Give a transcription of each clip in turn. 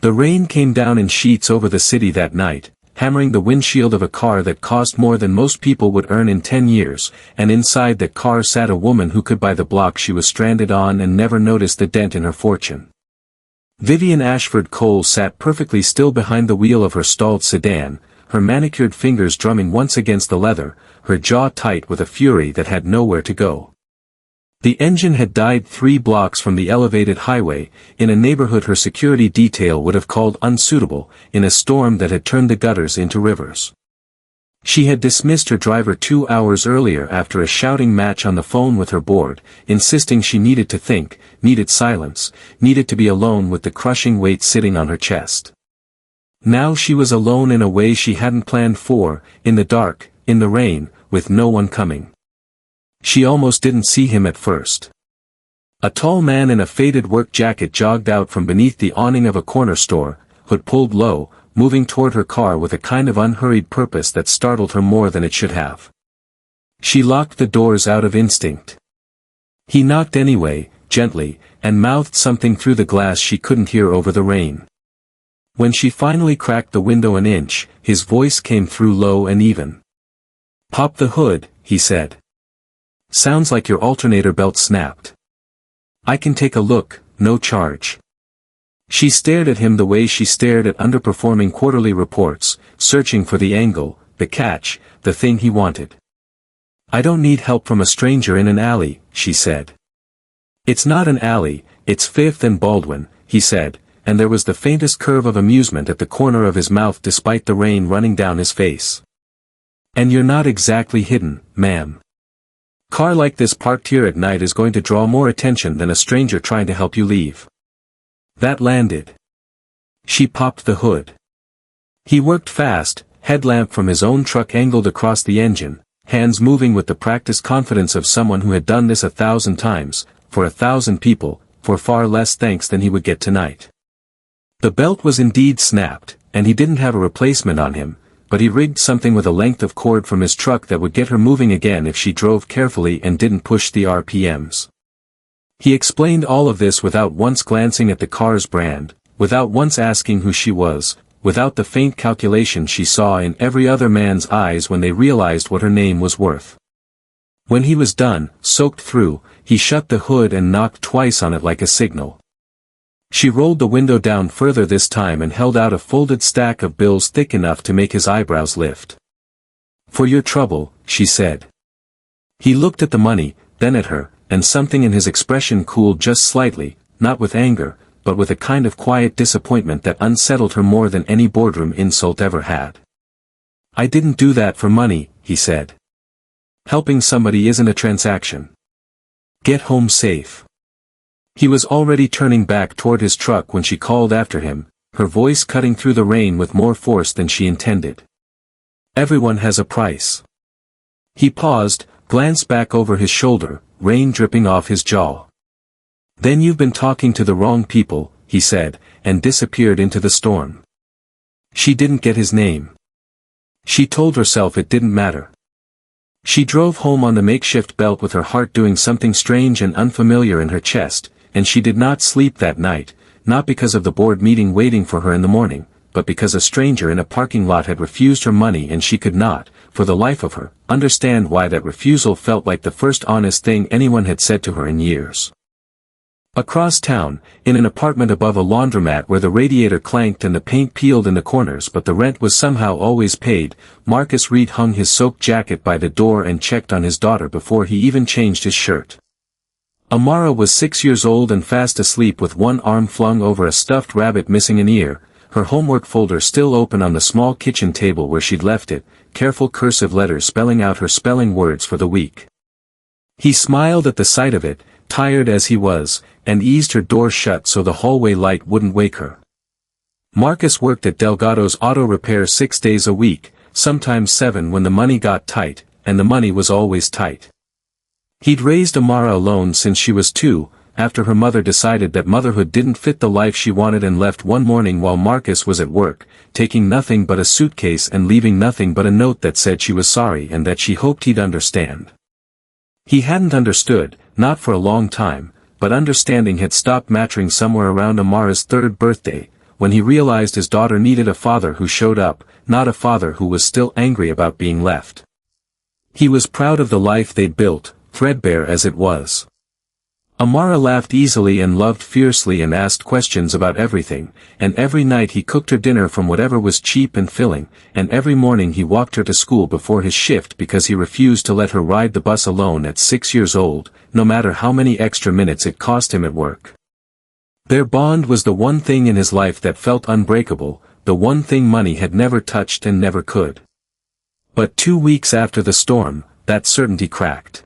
The rain came down in sheets over the city that night, hammering the windshield of a car that cost more than most people would earn in 10 years, and inside that car sat a woman who could buy the block she was stranded on and never noticed the dent in her fortune. Vivian Ashford Cole sat perfectly still behind the wheel of her stalled sedan, her manicured fingers drumming once against the leather, her jaw tight with a fury that had nowhere to go. The engine had died 3 blocks from the elevated highway, in a neighborhood her security detail would have called unsuitable, in a storm that had turned the gutters into rivers. She had dismissed her driver 2 hours earlier after a shouting match on the phone with her board, insisting she needed to think, needed silence, needed to be alone with the crushing weight sitting on her chest. Now she was alone in a way she hadn't planned for, in the dark, in the rain, with no one coming. She almost didn't see him at first. A tall man in a faded work jacket jogged out from beneath the awning of a corner store, hood pulled low, moving toward her car with a kind of unhurried purpose that startled her more than it should have. She locked the doors out of instinct. He knocked anyway, gently, and mouthed something through the glass she couldn't hear over the rain. When she finally cracked the window an inch, his voice came through low and even. "Pop the hood," he said. "Sounds like your alternator belt snapped." "I can take a look, no charge." She stared at him the way she stared at underperforming quarterly reports, searching for the angle, the catch, the thing he wanted. "I don't need help from a stranger in an alley," she said. "It's not an alley, it's 5th and Baldwin," he said, and there was the faintest curve of amusement at the corner of his mouth despite the rain running down his face. "And you're not exactly hidden, ma'am. Car like this parked here at night is going to draw more attention than a stranger trying to help you leave." That landed. She popped the hood. He worked fast, headlamp from his own truck angled across the engine, hands moving with the practiced confidence of someone who had done this 1,000 times, for 1,000 people, for far less thanks than he would get tonight. The belt was indeed snapped, and he didn't have a replacement on him, but he rigged something with a length of cord from his truck that would get her moving again if she drove carefully and didn't push the RPMs. He explained all of this without once glancing at the car's brand, without once asking who she was, without the faint calculation she saw in every other man's eyes when they realized what her name was worth. When he was done, soaked through, he shut the hood and knocked twice on it like a signal. She rolled the window down further this time and held out a folded stack of bills thick enough to make his eyebrows lift. "For your trouble," she said. He looked at the money, then at her, and something in his expression cooled just slightly, not with anger, but with a kind of quiet disappointment that unsettled her more than any boardroom insult ever had. "I didn't do that for money," he said. "Helping somebody isn't a transaction. Get home safe." He was already turning back toward his truck when she called after him, her voice cutting through the rain with more force than she intended. "Everyone has a price." He paused, glanced back over his shoulder, rain dripping off his jaw. "Then you've been talking to the wrong people," he said, and disappeared into the storm. She didn't get his name. She told herself it didn't matter. She drove home on the makeshift belt with her heart doing something strange and unfamiliar in her chest, and she did not sleep that night, not because of the board meeting waiting for her in the morning, but because a stranger in a parking lot had refused her money and she could not, for the life of her, understand why that refusal felt like the first honest thing anyone had said to her in years. Across town, in an apartment above a laundromat where the radiator clanked and the paint peeled in the corners but the rent was somehow always paid, Marcus Reed hung his soaked jacket by the door and checked on his daughter before he even changed his shirt. Amara was 6 years old and fast asleep with one arm flung over a stuffed rabbit missing an ear, her homework folder still open on the small kitchen table where she'd left it, careful cursive letters spelling out her spelling words for the week. He smiled at the sight of it, tired as he was, and eased her door shut so the hallway light wouldn't wake her. Marcus worked at Delgado's auto repair 6 days a week, sometimes 7 when the money got tight, and the money was always tight. He'd raised Amara alone since she was 2, after her mother decided that motherhood didn't fit the life she wanted and left one morning while Marcus was at work, taking nothing but a suitcase and leaving nothing but a note that said she was sorry and that she hoped he'd understand. He hadn't understood, not for a long time, but understanding had stopped mattering somewhere around Amara's 3rd birthday, when he realized his daughter needed a father who showed up, not a father who was still angry about being left. He was proud of the life they'd built, threadbare as it was. Amara laughed easily and loved fiercely and asked questions about everything, and every night he cooked her dinner from whatever was cheap and filling, and every morning he walked her to school before his shift because he refused to let her ride the bus alone at 6 years old, no matter how many extra minutes it cost him at work. Their bond was the one thing in his life that felt unbreakable, the one thing money had never touched and never could. But 2 weeks after the storm, that certainty cracked.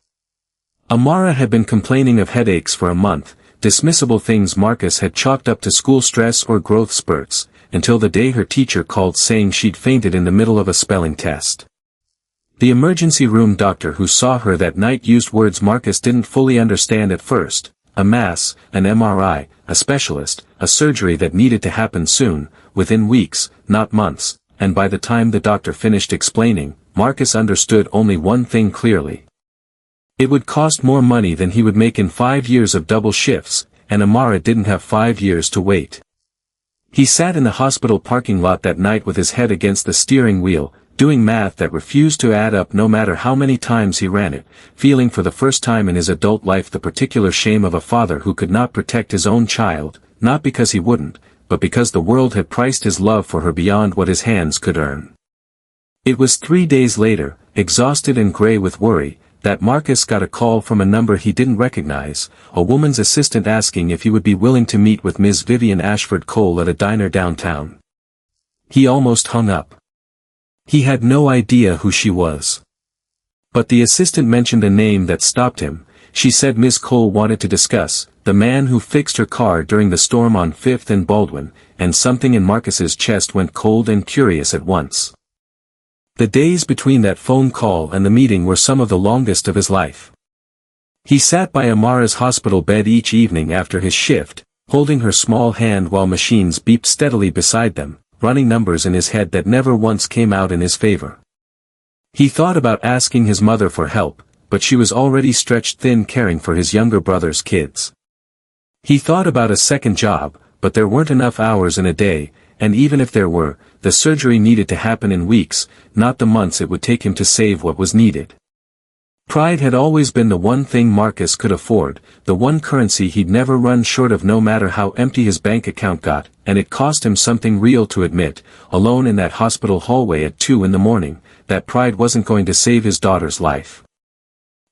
Amara had been complaining of headaches for a month, dismissible things Marcus had chalked up to school stress or growth spurts, until the day her teacher called saying she'd fainted in the middle of a spelling test. The emergency room doctor who saw her that night used words Marcus didn't fully understand at first: a mass, an MRI, a specialist, a surgery that needed to happen soon, within weeks, not months, and by the time the doctor finished explaining, Marcus understood only one thing clearly. It would cost more money than he would make in 5 years of double shifts, and Amara didn't have 5 years to wait. He sat in the hospital parking lot that night with his head against the steering wheel, doing math that refused to add up no matter how many times he ran it, feeling for the first time in his adult life the particular shame of a father who could not protect his own child, not because he wouldn't, but because the world had priced his love for her beyond what his hands could earn. It was 3 days later, exhausted and gray with worry, that Marcus got a call from a number he didn't recognize, a woman's assistant asking if he would be willing to meet with Ms. Vivian Ashford Cole at a diner downtown. He almost hung up. He had no idea who she was. But the assistant mentioned a name that stopped him. She said Ms. Cole wanted to discuss the man who fixed her car during the storm on 5th and Baldwin, and something in Marcus's chest went cold and curious at once. The days between that phone call and the meeting were some of the longest of his life. He sat by Amara's hospital bed each evening after his shift, holding her small hand while machines beeped steadily beside them, running numbers in his head that never once came out in his favor. He thought about asking his mother for help, but she was already stretched thin caring for his younger brother's kids. He thought about a second job, but there weren't enough hours in a day, and even if there were, the surgery needed to happen in weeks, not the months it would take him to save what was needed. Pride had always been the one thing Marcus could afford, the one currency he'd never run short of no matter how empty his bank account got, and it cost him something real to admit, alone in that hospital hallway at 2 in the morning, that pride wasn't going to save his daughter's life.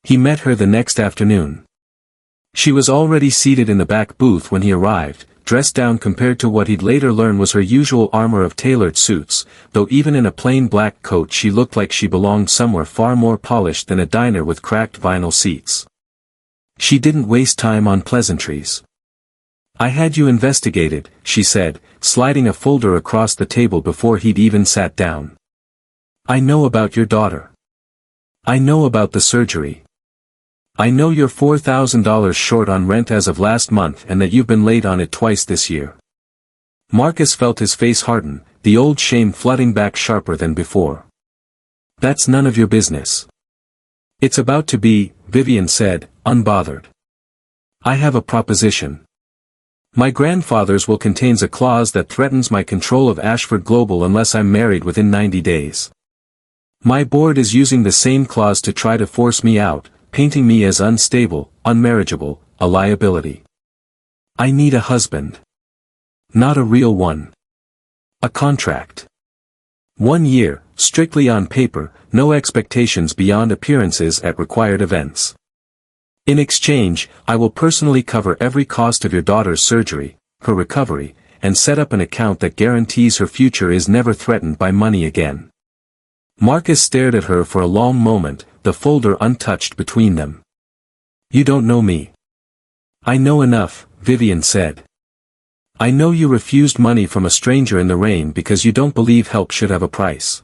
He met her the next afternoon. She was already seated in the back booth when he arrived, dressed down compared to what he'd later learn was her usual armor of tailored suits, though even in a plain black coat she looked like she belonged somewhere far more polished than a diner with cracked vinyl seats. She didn't waste time on pleasantries. "I had you investigated," she said, sliding a folder across the table before he'd even sat down. "I know about your daughter. I know about the surgery. I know you're $4,000 short on rent as of last month and that you've been late on it twice this year." Marcus felt his face harden, the old shame flooding back sharper than before. "That's none of your business." "It's about to be," Vivian said, unbothered. "I have a proposition. My grandfather's will contains a clause that threatens my control of Ashford Global unless I'm married within 90 days. My board is using the same clause to try to force me out, painting me as unstable, unmarriageable, a liability. I need a husband. Not a real one. A contract. 1 year, strictly on paper, no expectations beyond appearances at required events. In exchange, I will personally cover every cost of your daughter's surgery, her recovery, and set up an account that guarantees her future is never threatened by money again." Marcus stared at her for a long moment, the folder untouched between them. "You don't know me." "I know enough," Vivian said. "I know you refused money from a stranger in the rain because you don't believe help should have a price.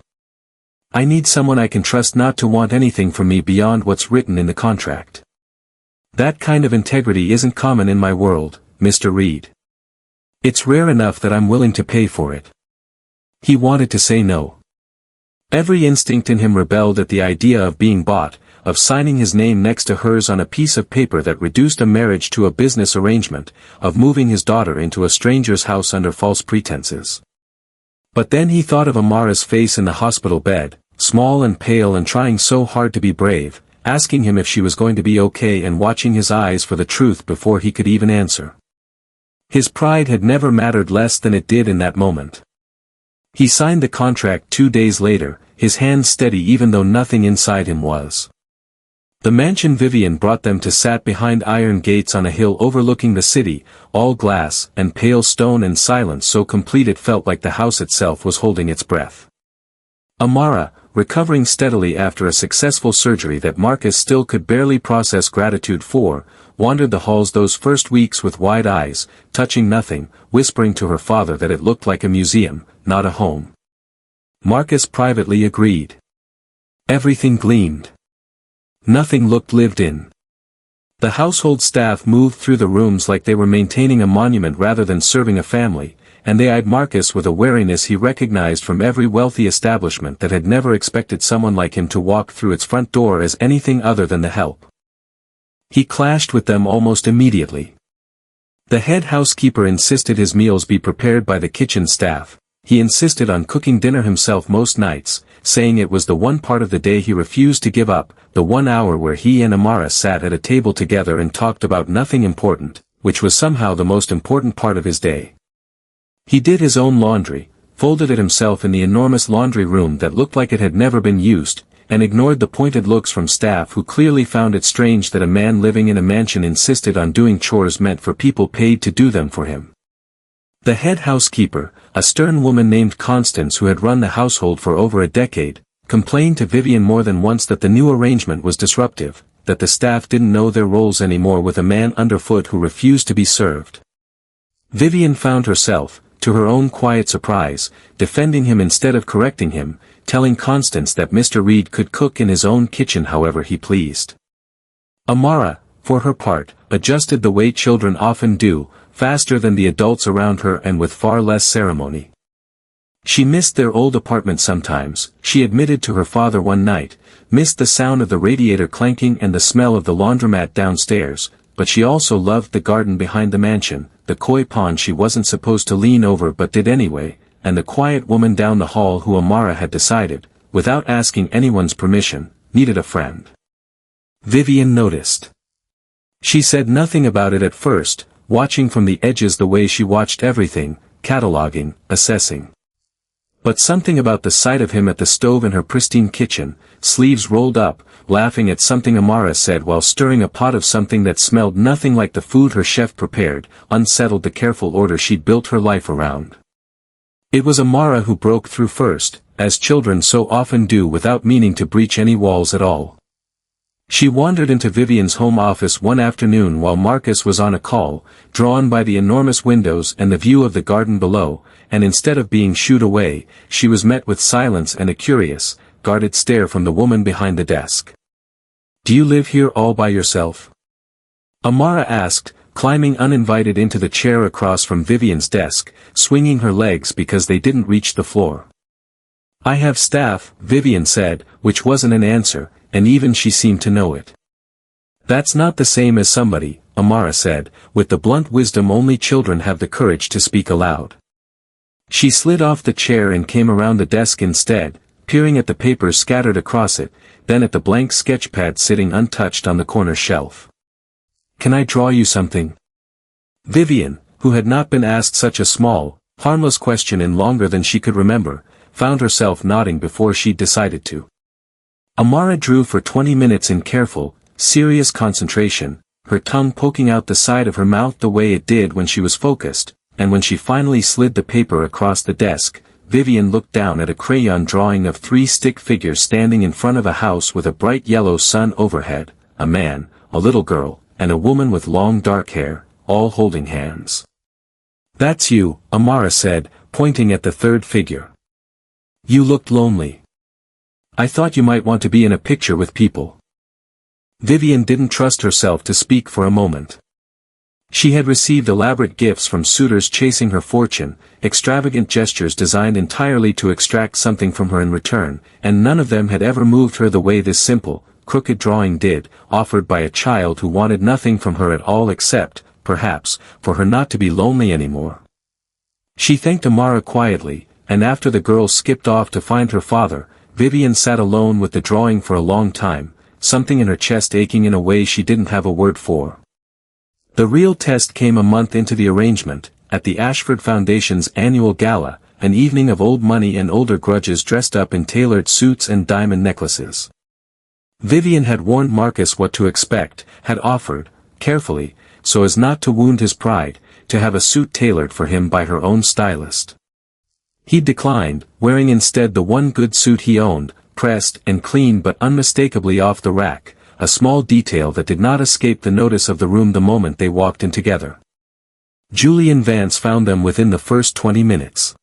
I need someone I can trust not to want anything from me beyond what's written in the contract. That kind of integrity isn't common in my world, Mr. Reed. It's rare enough that I'm willing to pay for it." He wanted to say no. Every instinct in him rebelled at the idea of being bought, of signing his name next to hers on a piece of paper that reduced a marriage to a business arrangement, of moving his daughter into a stranger's house under false pretenses. But then he thought of Amara's face in the hospital bed, small and pale and trying so hard to be brave, asking him if she was going to be okay and watching his eyes for the truth before he could even answer. His pride had never mattered less than it did in that moment. He signed the contract 2 days later, his hands steady even though nothing inside him was. The mansion Vivian brought them to sat behind iron gates on a hill overlooking the city, all glass and pale stone and silence so complete it felt like the house itself was holding its breath. Amara, recovering steadily after a successful surgery that Marcus still could barely process gratitude for, wandered the halls those first weeks with wide eyes, touching nothing, whispering to her father that it looked like a museum, not a home. Marcus privately agreed. Everything gleamed. Nothing looked lived in. The household staff moved through the rooms like they were maintaining a monument rather than serving a family, and they eyed Marcus with a wariness he recognized from every wealthy establishment that had never expected someone like him to walk through its front door as anything other than the help. He clashed with them almost immediately. The head housekeeper insisted his meals be prepared by the kitchen staff. He insisted on cooking dinner himself most nights, saying it was the one part of the day he refused to give up, the 1 hour where he and Amara sat at a table together and talked about nothing important, which was somehow the most important part of his day. He did his own laundry, folded it himself in the enormous laundry room that looked like it had never been used, and ignored the pointed looks from staff who clearly found it strange that a man living in a mansion insisted on doing chores meant for people paid to do them for him. The head housekeeper, a stern woman named Constance who had run the household for over a decade, complained to Vivian more than once that the new arrangement was disruptive, that the staff didn't know their roles anymore with a man underfoot who refused to be served. Vivian found herself, to her own quiet surprise, defending him instead of correcting him, telling Constance that Mr. Reed could cook in his own kitchen however he pleased. Amara, for her part, adjusted the way children often do, faster than the adults around her and with far less ceremony. She missed their old apartment sometimes, she admitted to her father one night, missed the sound of the radiator clanking and the smell of the laundromat downstairs, but she also loved the garden behind the mansion, the koi pond she wasn't supposed to lean over but did anyway, and the quiet woman down the hall who Amara had decided, without asking anyone's permission, needed a friend. Vivian noticed. She said nothing about it at first, watching from the edges the way she watched everything, cataloging, assessing. But something about the sight of him at the stove in her pristine kitchen, sleeves rolled up, laughing at something Amara said while stirring a pot of something that smelled nothing like the food her chef prepared, unsettled the careful order she'd built her life around. It was Amara who broke through first, as children so often do without meaning to breach any walls at all. She wandered into Vivian's home office one afternoon while Marcus was on a call, drawn by the enormous windows and the view of the garden below, and instead of being shooed away, she was met with silence and a curious, guarded stare from the woman behind the desk. "Do you live here all by yourself?" Amara asked, climbing uninvited into the chair across from Vivian's desk, swinging her legs because they didn't reach the floor. "I have staff," Vivian said, which wasn't an answer, and even she seemed to know it. "That's not the same as somebody," Amara said, with the blunt wisdom only children have the courage to speak aloud. She slid off the chair and came around the desk instead, peering at the papers scattered across it, then at the blank sketchpad sitting untouched on the corner shelf. "Can I draw you something?" Vivian, who had not been asked such a small, harmless question in longer than she could remember, found herself nodding before she'd decided to. Amara drew for 20 minutes in careful, serious concentration, her tongue poking out the side of her mouth the way it did when she was focused, and when she finally slid the paper across the desk, Vivian looked down at a crayon drawing of 3 stick figures standing in front of a house with a bright yellow sun overhead, a man, a little girl, and a woman with long dark hair, all holding hands. "That's you," Amara said, pointing at the third figure. "You looked lonely. I thought you might want to be in a picture with people." Vivian didn't trust herself to speak for a moment. She had received elaborate gifts from suitors chasing her fortune, extravagant gestures designed entirely to extract something from her in return, and none of them had ever moved her the way this simple, crooked drawing did, offered by a child who wanted nothing from her at all except, perhaps, for her not to be lonely anymore. She thanked Amara quietly, and after the girl skipped off to find her father, Vivian sat alone with the drawing for a long time, something in her chest aching in a way she didn't have a word for. The real test came a month into the arrangement, at the Ashford Foundation's annual gala, an evening of old money and older grudges dressed up in tailored suits and diamond necklaces. Vivian had warned Marcus what to expect, had offered, carefully, so as not to wound his pride, to have a suit tailored for him by her own stylist. He declined, wearing instead the one good suit he owned, pressed and clean but unmistakably off the rack, a small detail that did not escape the notice of the room the moment they walked in together. Julian Vance found them within the first 20 minutes.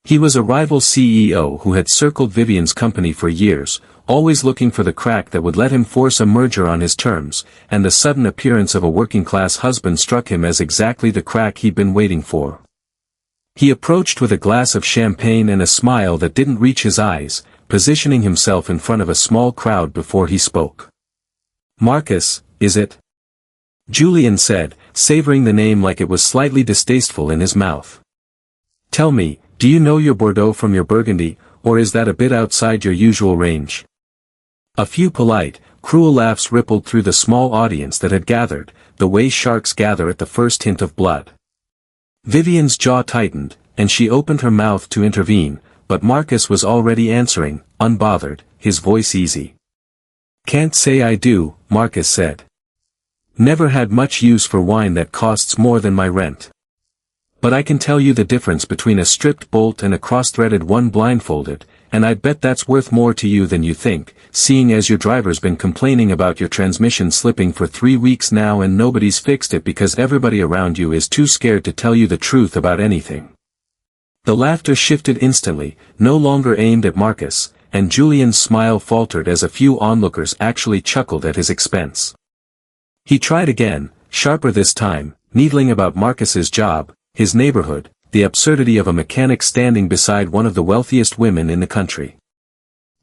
He was a rival CEO who had circled Vivian's company for years, always looking for the crack that would let him force a merger on his terms, and the sudden appearance of a working-class husband struck him as exactly the crack he'd been waiting for. He approached with a glass of champagne and a smile that didn't reach his eyes, positioning himself in front of a small crowd before he spoke. "Marcus, is it?" Julian said, savoring the name like it was slightly distasteful in his mouth. "Tell me, do you know your Bordeaux from your Burgundy, or is that a bit outside your usual range?" A few polite, cruel laughs rippled through the small audience that had gathered, the way sharks gather at the first hint of blood. Vivian's jaw tightened, and she opened her mouth to intervene, but Marcus was already answering, unbothered, his voice easy. "Can't say I do," Marcus said. "Never had much use for wine that costs more than my rent. But I can tell you the difference between a stripped bolt and a cross-threaded one blindfolded, and I'd bet that's worth more to you than you think, seeing as your driver's been complaining about your transmission slipping for 3 weeks now and nobody's fixed it because everybody around you is too scared to tell you the truth about anything." The laughter shifted instantly, no longer aimed at Marcus, and Julian's smile faltered as a few onlookers actually chuckled at his expense. He tried again, sharper this time, needling about Marcus's job, his neighborhood, the absurdity of a mechanic standing beside one of the wealthiest women in the country.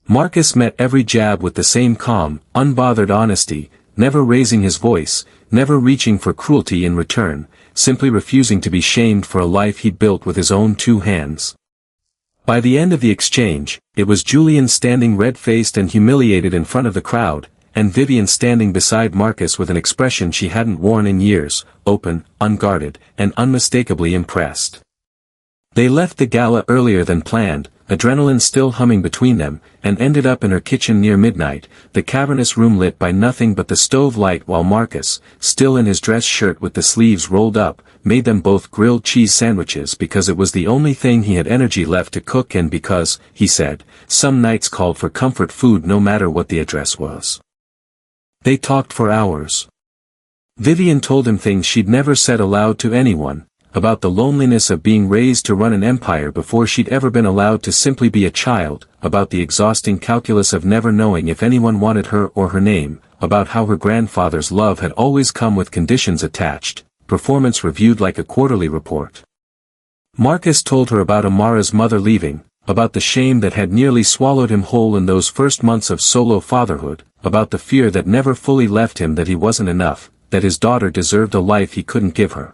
Marcus met every jab with the same calm, unbothered honesty, never raising his voice, never reaching for cruelty in return, simply refusing to be shamed for a life he'd built with his own 2 hands. By the end of the exchange, it was Julian standing red-faced and humiliated in front of the crowd, and Vivian standing beside Marcus with an expression she hadn't worn in years, open, unguarded, and unmistakably impressed. They left the gala earlier than planned, adrenaline still humming between them, and ended up in her kitchen near midnight, the cavernous room lit by nothing but the stove light while Marcus, still in his dress shirt with the sleeves rolled up, made them both grilled cheese sandwiches because it was the only thing he had energy left to cook and because, he said, some nights called for comfort food no matter what the address was. They talked for hours. Vivian told him things she'd never said aloud to anyone, about the loneliness of being raised to run an empire before she'd ever been allowed to simply be a child, about the exhausting calculus of never knowing if anyone wanted her or her name, about how her grandfather's love had always come with conditions attached, performance reviewed like a quarterly report. Marcus told her about Amara's mother leaving, about the shame that had nearly swallowed him whole in those first months of solo fatherhood, about the fear that never fully left him that he wasn't enough, that his daughter deserved a life he couldn't give her.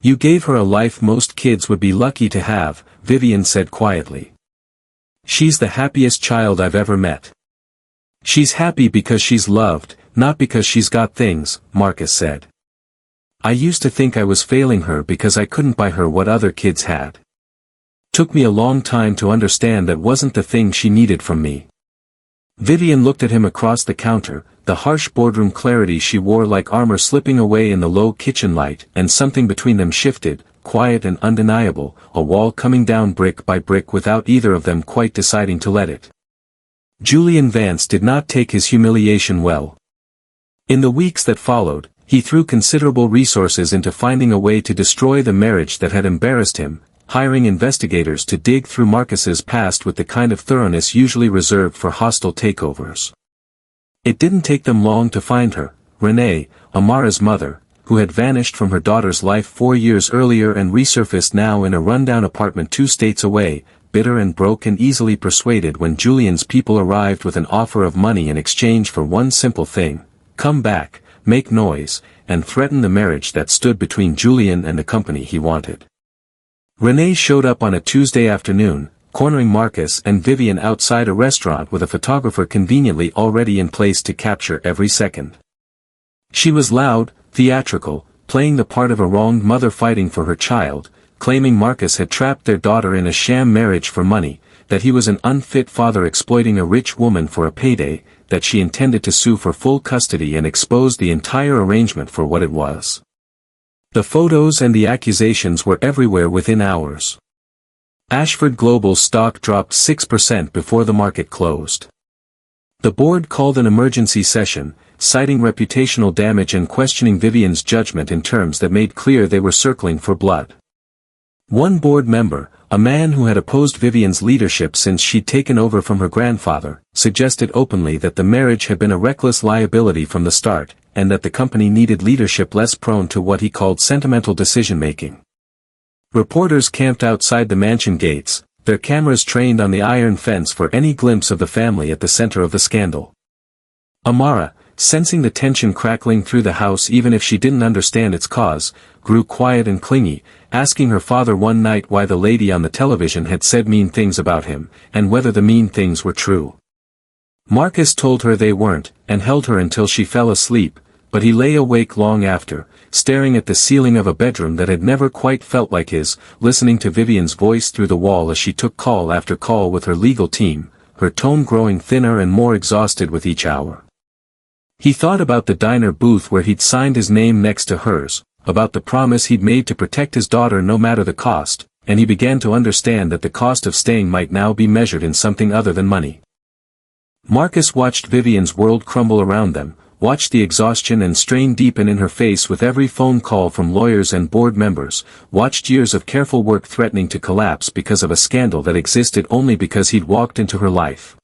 "You gave her a life most kids would be lucky to have," Vivian said quietly. "She's the happiest child I've ever met." "She's happy because she's loved, not because she's got things," Marcus said. "I used to think I was failing her because I couldn't buy her what other kids had. Took me a long time to understand that wasn't the thing she needed from me." Vivian looked at him across the counter, the harsh boardroom clarity she wore like armor slipping away in the low kitchen light, and something between them shifted, quiet and undeniable, a wall coming down brick by brick without either of them quite deciding to let it. Julian Vance did not take his humiliation well. In the weeks that followed, he threw considerable resources into finding a way to destroy the marriage that had embarrassed him, hiring investigators to dig through Marcus's past with the kind of thoroughness usually reserved for hostile takeovers. It didn't take them long to find her, Renee, Amara's mother, who had vanished from her daughter's life 4 years earlier and resurfaced now in a rundown apartment 2 states away, bitter and broke and easily persuaded when Julian's people arrived with an offer of money in exchange for one simple thing: come back, make noise, and threaten the marriage that stood between Julian and the company he wanted. Renee showed up on a Tuesday afternoon, cornering Marcus and Vivian outside a restaurant with a photographer conveniently already in place to capture every second. She was loud, theatrical, playing the part of a wronged mother fighting for her child, claiming Marcus had trapped their daughter in a sham marriage for money, that he was an unfit father exploiting a rich woman for a payday, that she intended to sue for full custody, and exposed the entire arrangement for what it was. The photos and the accusations were everywhere within hours. Ashford Global's stock dropped 6% before the market closed. The board called an emergency session, citing reputational damage and questioning Vivian's judgment in terms that made clear they were circling for blood. One board member, a man who had opposed Vivian's leadership since she'd taken over from her grandfather, suggested openly that the marriage had been a reckless liability from the start, and that the company needed leadership less prone to what he called sentimental decision-making. Reporters camped outside the mansion gates, their cameras trained on the iron fence for any glimpse of the family at the center of the scandal. Amara, sensing the tension crackling through the house even if she didn't understand its cause, grew quiet and clingy, asking her father one night why the lady on the television had said mean things about him, and whether the mean things were true. Marcus told her they weren't, and held her until she fell asleep, but he lay awake long after, staring at the ceiling of a bedroom that had never quite felt like his, listening to Vivian's voice through the wall as she took call after call with her legal team, her tone growing thinner and more exhausted with each hour. He thought about the diner booth where he'd signed his name next to hers, about the promise he'd made to protect his daughter no matter the cost, and he began to understand that the cost of staying might now be measured in something other than money. Marcus watched Vivian's world crumble around them, watched the exhaustion and strain deepen in her face with every phone call from lawyers and board members, watched years of careful work threatening to collapse because of a scandal that existed only because he'd walked into her life.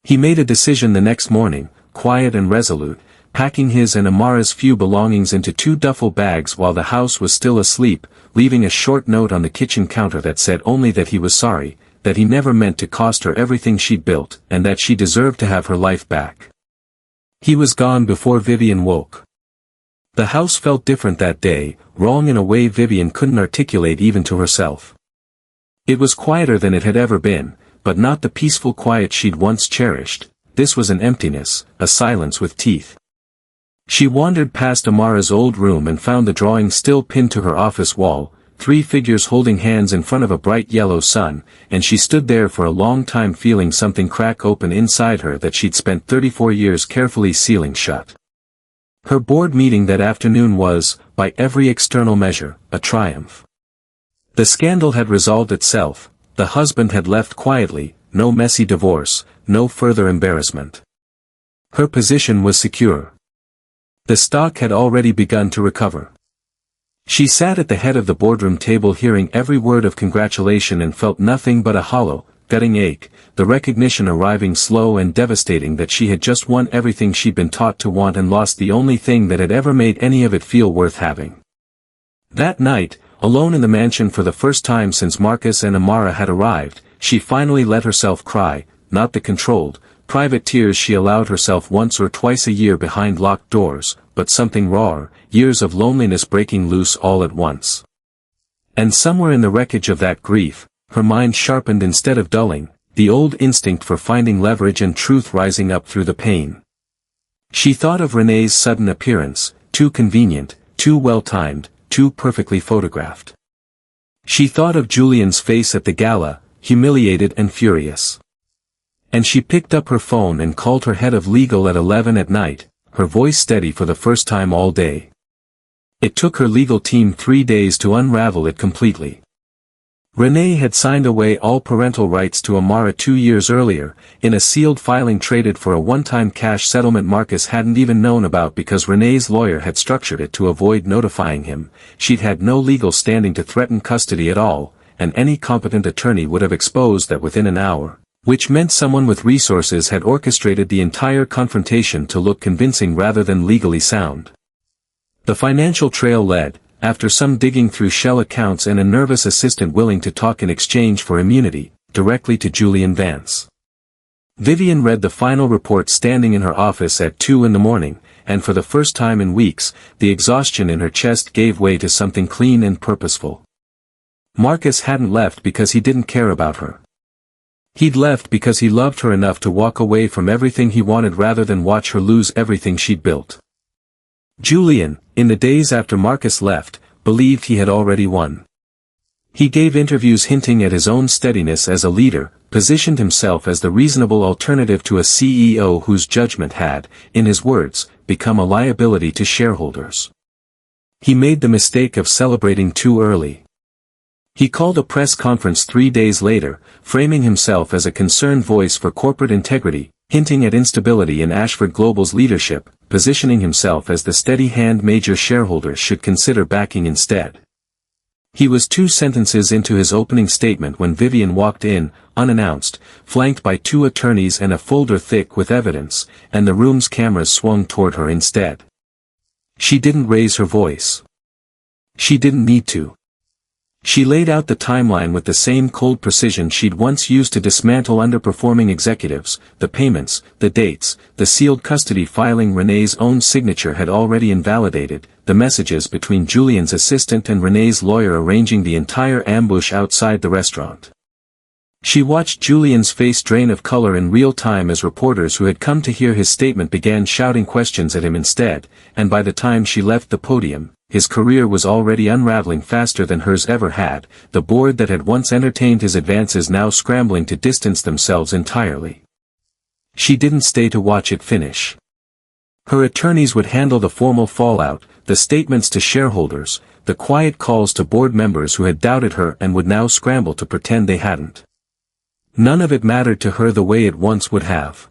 He made a decision the next morning, quiet and resolute, packing his and Amara's few belongings into 2 duffel bags while the house was still asleep, leaving a short note on the kitchen counter that said only that he was sorry, that he never meant to cost her everything she'd built, and that she deserved to have her life back. He was gone before Vivian woke. The house felt different that day, wrong in a way Vivian couldn't articulate even to herself. It was quieter than it had ever been, but not the peaceful quiet she'd once cherished. This was an emptiness, a silence with teeth. She wandered past Amara's old room and found the drawing still pinned to her office wall, 3 figures holding hands in front of a bright yellow sun, and she stood there for a long time feeling something crack open inside her that she'd spent 34 years carefully sealing shut. Her board meeting that afternoon was, by every external measure, a triumph. The scandal had resolved itself, the husband had left quietly, no messy divorce, no further embarrassment. Her position was secure. The stock had already begun to recover. She sat at the head of the boardroom table hearing every word of congratulation and felt nothing but a hollow, gutting ache, the recognition arriving slow and devastating that she had just won everything she'd been taught to want and lost the only thing that had ever made any of it feel worth having. That night, alone in the mansion for the first time since Marcus and Amara had arrived, she finally let herself cry, not the controlled, private tears she allowed herself once or twice a year behind locked doors, but something rawer, years of loneliness breaking loose all at once. And somewhere in the wreckage of that grief, her mind sharpened instead of dulling, the old instinct for finding leverage and truth rising up through the pain. She thought of Renee's sudden appearance, too convenient, too well-timed, too perfectly photographed. She thought of Julian's face at the gala, humiliated and furious. And she picked up her phone and called her head of legal at 11 at night, her voice steady for the first time all day. It took her legal team 3 days to unravel it completely. Renee had signed away all parental rights to Amara 2 years earlier, in a sealed filing traded for a one-time cash settlement Marcus hadn't even known about because Renee's lawyer had structured it to avoid notifying him. She'd had no legal standing to threaten custody at all, and any competent attorney would have exposed that within an hour, which meant someone with resources had orchestrated the entire confrontation to look convincing rather than legally sound. The financial trail led, after some digging through shell accounts and a nervous assistant willing to talk in exchange for immunity, directly to Julian Vance. Vivian read the final report standing in her office at 2 in the morning, and for the first time in weeks, the exhaustion in her chest gave way to something clean and purposeful. Marcus hadn't left because he didn't care about her. He'd left because he loved her enough to walk away from everything he wanted rather than watch her lose everything she'd built. Julian, in the days after Marcus left, believed he had already won. He gave interviews hinting at his own steadiness as a leader, positioned himself as the reasonable alternative to a CEO whose judgment had, in his words, become a liability to shareholders. He made the mistake of celebrating too early. He called a press conference 3 days later, framing himself as a concerned voice for corporate integrity, hinting at instability in Ashford Global's leadership, positioning himself as the steady hand major shareholders should consider backing instead. He was 2 sentences into his opening statement when Vivian walked in, unannounced, flanked by 2 attorneys and a folder thick with evidence, and the room's cameras swung toward her instead. She didn't raise her voice. She didn't need to. She laid out the timeline with the same cold precision she'd once used to dismantle underperforming executives, the payments, the dates, the sealed custody filing Renee's own signature had already invalidated, the messages between Julian's assistant and Renee's lawyer arranging the entire ambush outside the restaurant. She watched Julian's face drain of color in real time as reporters who had come to hear his statement began shouting questions at him instead, and by the time she left the podium, his career was already unraveling faster than hers ever had, the board that had once entertained his advances now scrambling to distance themselves entirely. She didn't stay to watch it finish. Her attorneys would handle the formal fallout, the statements to shareholders, the quiet calls to board members who had doubted her and would now scramble to pretend they hadn't. None of it mattered to her the way it once would have.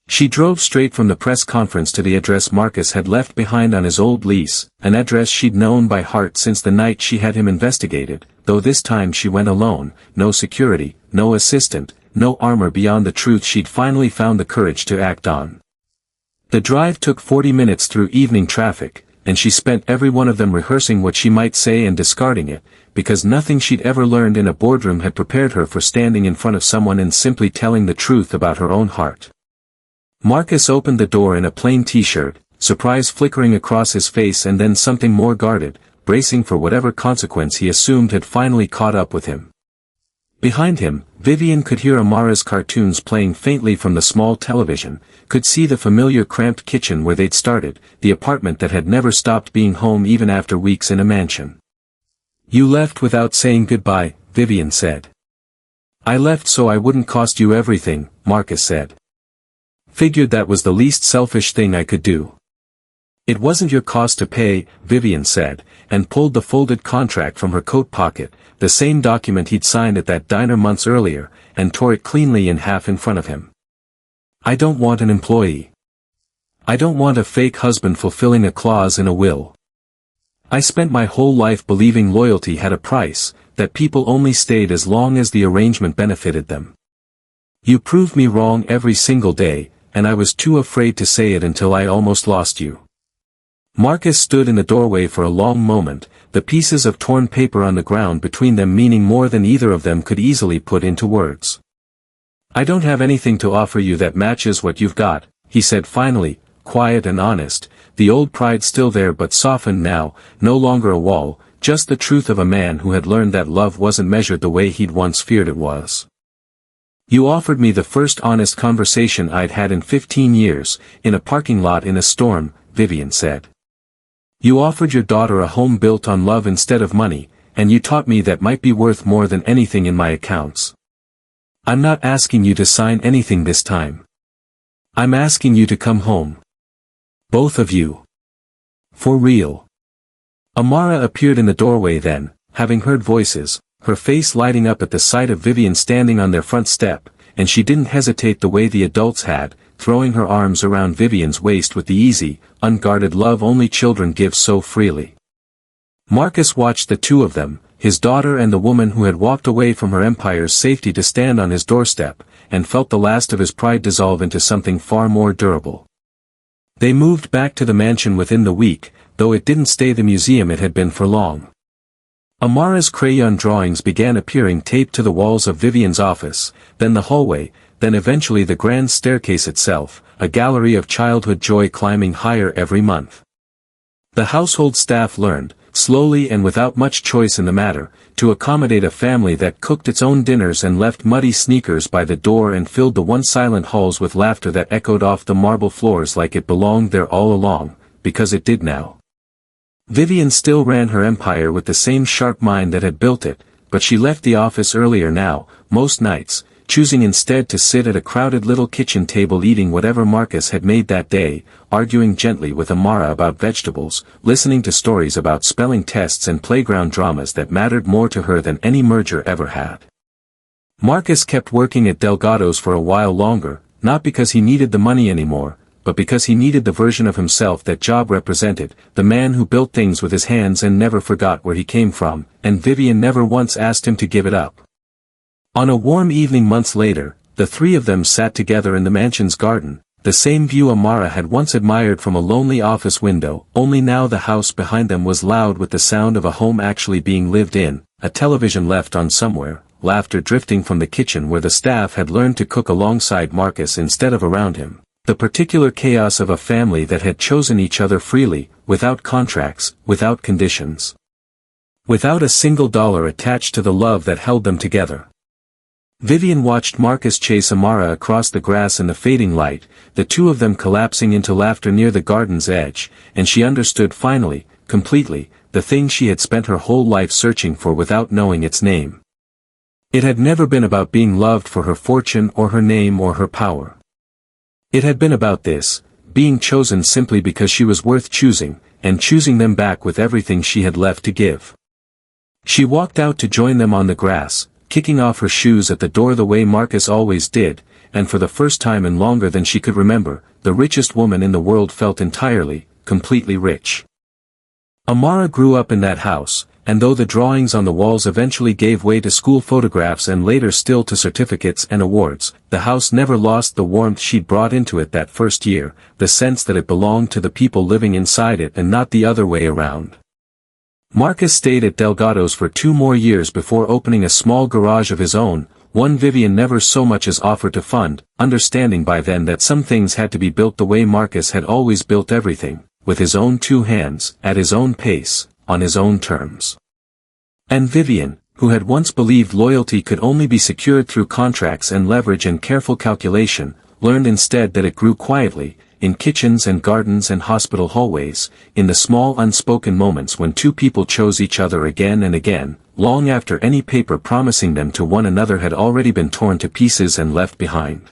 She drove straight from the press conference to the address Marcus had left behind on his old lease, an address she'd known by heart since the night she had him investigated, though this time she went alone, no security, no assistant, no armor beyond the truth she'd finally found the courage to act on. The drive took 40 minutes through evening traffic, and she spent every one of them rehearsing what she might say and discarding it, because nothing she'd ever learned in a boardroom had prepared her for standing in front of someone and simply telling the truth about her own heart. Marcus opened the door in a plain t-shirt, surprise flickering across his face and then something more guarded, bracing for whatever consequence he assumed had finally caught up with him. Behind him, Vivian could hear Amara's cartoons playing faintly from the small television, could see the familiar cramped kitchen where they'd started, the apartment that had never stopped being home even after weeks in a mansion. "You left without saying goodbye," Vivian said. "I left so I wouldn't cost you everything," Marcus said. "Figured that was the least selfish thing I could do." "It wasn't your cost to pay," Vivian said, and pulled the folded contract from her coat pocket, the same document he'd signed at that diner months earlier, and tore it cleanly in half in front of him. "I don't want an employee. I don't want a fake husband fulfilling a clause in a will. I spent my whole life believing loyalty had a price, that people only stayed as long as the arrangement benefited them. You proved me wrong every single day, and I was too afraid to say it until I almost lost you." Marcus stood in the doorway for a long moment, the pieces of torn paper on the ground between them meaning more than either of them could easily put into words. "I don't have anything to offer you that matches what you've got," he said finally, quiet and honest, the old pride still there but softened now, no longer a wall, just the truth of a man who had learned that love wasn't measured the way he'd once feared it was. "You offered me the first honest conversation I'd had in 15 years, in a parking lot in a storm," Vivian said. "You offered your daughter a home built on love instead of money, and you taught me that might be worth more than anything in my accounts. I'm not asking you to sign anything this time. I'm asking you to come home. Both of you. For real." Amara appeared in the doorway then, having heard voices, her face lighting up at the sight of Vivian standing on their front step, and she didn't hesitate the way the adults had, throwing her arms around Vivian's waist with the easy, unguarded love only children give so freely. Marcus watched the two of them, his daughter and the woman who had walked away from her empire's safety to stand on his doorstep, and felt the last of his pride dissolve into something far more durable. They moved back to the mansion within the week, though it didn't stay the museum it had been for long. Amara's crayon drawings began appearing taped to the walls of Vivian's office, then the hallway, then eventually the grand staircase itself, a gallery of childhood joy climbing higher every month. The household staff learned, slowly and without much choice in the matter, to accommodate a family that cooked its own dinners and left muddy sneakers by the door and filled the once silent halls with laughter that echoed off the marble floors like it belonged there all along, because it did now. Vivian still ran her empire with the same sharp mind that had built it, but she left the office earlier now, most nights, choosing instead to sit at a crowded little kitchen table eating whatever Marcus had made that day, arguing gently with Amara about vegetables, listening to stories about spelling tests and playground dramas that mattered more to her than any merger ever had. Marcus kept working at Delgado's for a while longer, not because he needed the money anymore, but because he needed the version of himself that job represented, the man who built things with his hands and never forgot where he came from, and Vivian never once asked him to give it up. On a warm evening months later, the three of them sat together in the mansion's garden, the same view Amara had once admired from a lonely office window, only now the house behind them was loud with the sound of a home actually being lived in, a television left on somewhere, laughter drifting from the kitchen where the staff had learned to cook alongside Marcus instead of around him. The particular chaos of a family that had chosen each other freely, without contracts, without conditions. Without a single dollar attached to the love that held them together. Vivian watched Marcus chase Amara across the grass in the fading light, the two of them collapsing into laughter near the garden's edge, and she understood finally, completely, the thing she had spent her whole life searching for without knowing its name. It had never been about being loved for her fortune or her name or her power. It had been about this, being chosen simply because she was worth choosing, and choosing them back with everything she had left to give. She walked out to join them on the grass, kicking off her shoes at the door the way Marcus always did, and for the first time in longer than she could remember, the richest woman in the world felt entirely, completely rich. Amara grew up in that house, and though the drawings on the walls eventually gave way to school photographs and later still to certificates and awards, the house never lost the warmth she'd brought into it that first year, the sense that it belonged to the people living inside it and not the other way around. Marcus stayed at Delgado's for 2 more years before opening a small garage of his own, one Vivian never so much as offered to fund, understanding by then that some things had to be built the way Marcus had always built everything, with his own 2 hands, at his own pace, on his own terms. And Vivian, who had once believed loyalty could only be secured through contracts and leverage and careful calculation, learned instead that it grew quietly, in kitchens and gardens and hospital hallways, in the small unspoken moments when 2 people chose each other again and again, long after any paper promising them to one another had already been torn to pieces and left behind.